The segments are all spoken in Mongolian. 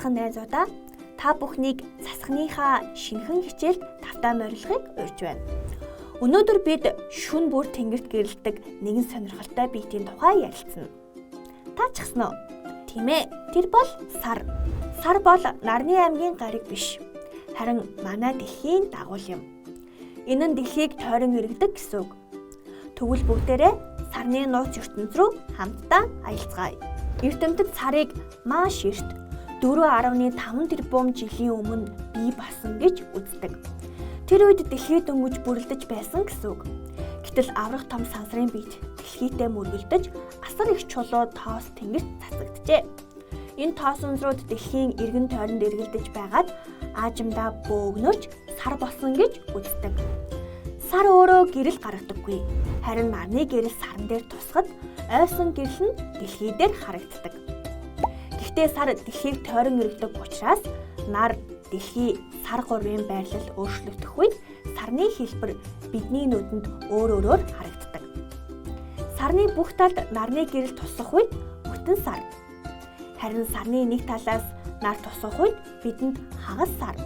Цасхан найзуудаа та бүхнийг цасхныхаа шинэхэн хичээлд тавтаа морилохыг урьж байна. Өнөөдөр бид шүн бүр тэнгэрт гэрэлдэг нэгэн сонирхолтой биетийн тухай ярилцсан. Таачсан уу? Тийм ээ. Тэр бол сар. Сар бол нарны аймгийн гариг биш. Харин манай дэлхийн дагуул юм. Энэ нь дэлхийг тойрон иргэдэг гэсэн үг. Тэгвэл бүгдээрээ сарны нууц ертөнц рүү хамтдаа аялцгаая. Ертөнцид сарыг маш эрт 4.5 тэрбум жилийн өмнө бий болсон гэж үздэг. Тэр үед дэлхий дөнгөж бүрлдэж байсан гэсэн үг. Гэтэл аврах том сансрын биет дэлхийдээ мөргөлдөж асар их чулуу тоос тэнгэрт цацагджээ. Энэ тоосонзрууд дэлхийн эргэн тойронд эргэлдэж байгаад аажимдаа бөөгнөрч сар болсон гэж үздэг. Сар өөрөө гэрэл гаргадаггүй. Харин нарны гэрэл сарн дээр тусахад ойсон гэрэл нь дэлхий дээр харагддаг. Гэхдээ сар дэлхийг тойрон иргэдэг учраас нар дэлхий сар гурвын байрлал өөрчлөгдөх үед сарны хэлбэр бидний нүдэнд өөр өөрөөр харагддаг. Сарны бүх талд нарны гэрэл тусах үед бүтэн сар. Харин сарны нэг талаас нар тусах үед бидэнд хагас сар.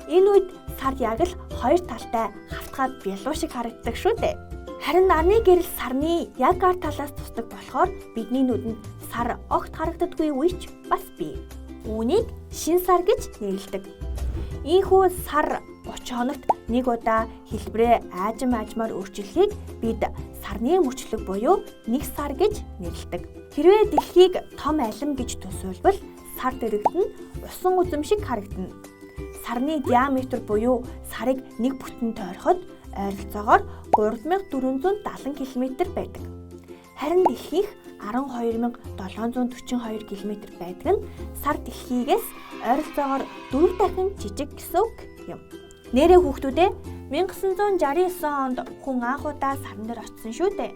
Энэ үед сар яг л хоёр талтай хавтгай бялуу шиг харагддаг шүү дээ. Харин нарны гэрэл сарны яг гар талаас тусдаг болохоор бидний нүдэнд сар огт харагддаггүй үеч бас бий. Үүнийг шин сар гэж нэрлэдэг. Ийхүү сар 30 хоногт нэг удаа хэлбэрээ аажмаар өөрчлөхийг бид сарны мөчлөг буюу нэг сар гэж нэрлэдэг. Хэрвээ дэлхийг том алим гэж төсөөлбөл сар дэрэгт нь усан үзэм шиг харагдана. Сарны диаметр буюу сарыг нэг бүтэн тойроход ойролцоогоор 3470 км байдаг. Харин дэлхийх 12742 км байдаг нь сар дэлхийгээс ойролцоогоор 4 дахин жижиг гэсэн үг юм. Нэрээ хүүхдүүдээ 1969 онд хүн анх удаа сарн дээр очсон шүү дээ.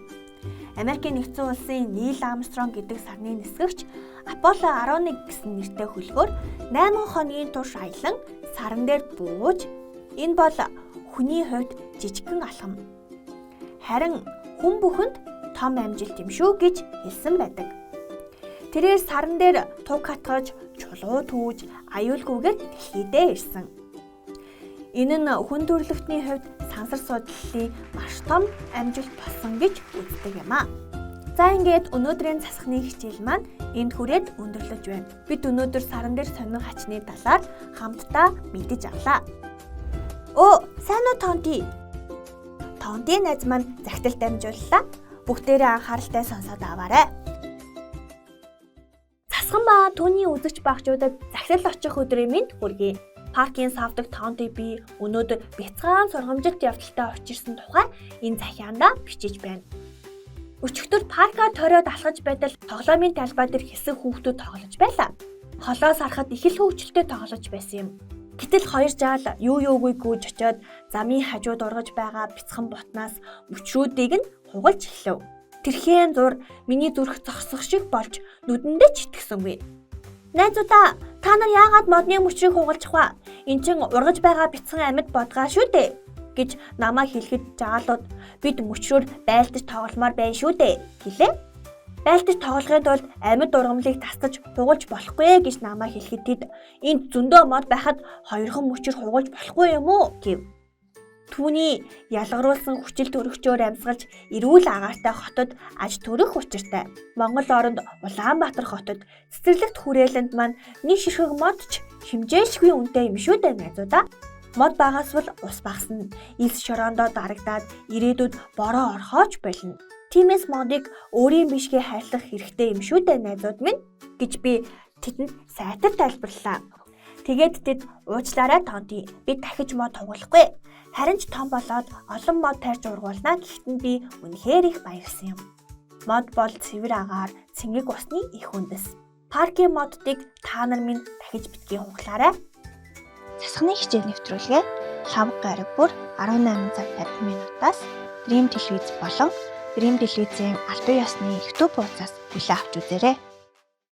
Америкийн нэгдсэн улсын Нил Армстронг гэдэг сарны нисгэгч Аполло 11 гэсэн нэртэй хөлгөөр 8 хоногийн турш аялан сарн дээр бууж, энэ бол хүний хувьд жижигхэн алхам. Харин хүн бүхэнд том амжилт юм шүү гэж хэлсэн байдаг. Тэрээр сарн дээр туг хатгаж, чулуу түүж, аюулгүйгээр дэлхийдээ ирсэн. Энэ нь хүн төрөлхтний хувьд сансар судлалын маш том амжилт болсон гэж үздэг юм а. За ингээд өнөөдрийн засахны хичээл маань энд хүрээд өндөрлөж байна. Бид өнөөдөр сарн дээр сонин хачны талаар хамтдаа мэдэж авлаа. Сайн уу Тонти? Тонти найз маань захидал дамжууллаа. Бүгдээрээ анхааралтай сонсоод аваарай. Засхан ба түүний үзэгч багчуудад захидал очих өдрийн мэнд хүргэе. Паркийн савдаг Тонти би өнөөдөр бяцхан сургамжилт явдалтай очирсан тухай энэ захиандаа бичиж байна. Өчигдөр парка ториод алхаж байтал тоглоомын талбай дээр хэсэг хүүхдүүд тоглож байлаа. Холоос харахад их л хөвгчлөлтэй тоглож байсан юм. Гэтэл хоёр жаал юугүй гүйж очиод замын хажууд ургаж байгаа бяцхан ботнаас мөчрүүдийг нь хугалж эхлэв. Тэрхэн зур миний зүрх зогсох шиг болж нүдэндээ ч итгэсэнгүй. Найзуудаа, та нар яагаад модны мөчрийг хугалж хваа? Энд чин ургаж байгаа бяцхан амьд бодгаа шүү дээ гэж намайг хэлэхэд жаалууд бид мөчрөөр байлдаж тогломоор байна шүү дээ гэлээ. Байлдаж тоглохын тулд амьд ургамлыг тасгаж хугалж болохгүй гэж намайг хэлэхэд тэд энд зөндөө мод байхад хоёрхан мөчр хугалж болохгүй юм уу гэв. Түүний ялгаруулсан хүчил төрөгчөөр амьсгалж эрүүл агаартай хотод аж төрөх учиртай. Монгол оронд Улаанбаатар хотод цэцэрлэгт хүрээлэнд маань нэг ширхэг модч хэмжээшгүй үнэтэй юм шүү дээ найзуудаа. Мод багаас бол ус багасна. Илс шорондоо дарагдаад ирээдүйд бороо орхооч болно. Тиймээс модыг өөрийн бишгээ хайрлах хэрэгтэй юм шүү дээ найзууд минь гэж би тэдэнд сайтар тайлбарлаа. Тэгээд тэд уучлаарай Тонти, би дахиж мод хугалахгүй. Харин ч том болоод олон мод тарьж ургуулна гэхдээ би үнэхээр их баярсан юм. Мод бол цэвэр агаар, цэнгэг усны их үндэс. Паркийн моддыг та нар минь дахиж битгий хугалаарай. Засахны хичээл нэвтрүүлгээ лав гараг бүр 18 цаг 50 минутаас Dream телевиз болон Dream телевизийн албан ёсны YouTube хуудасаас хүлээн авч үзээрэй.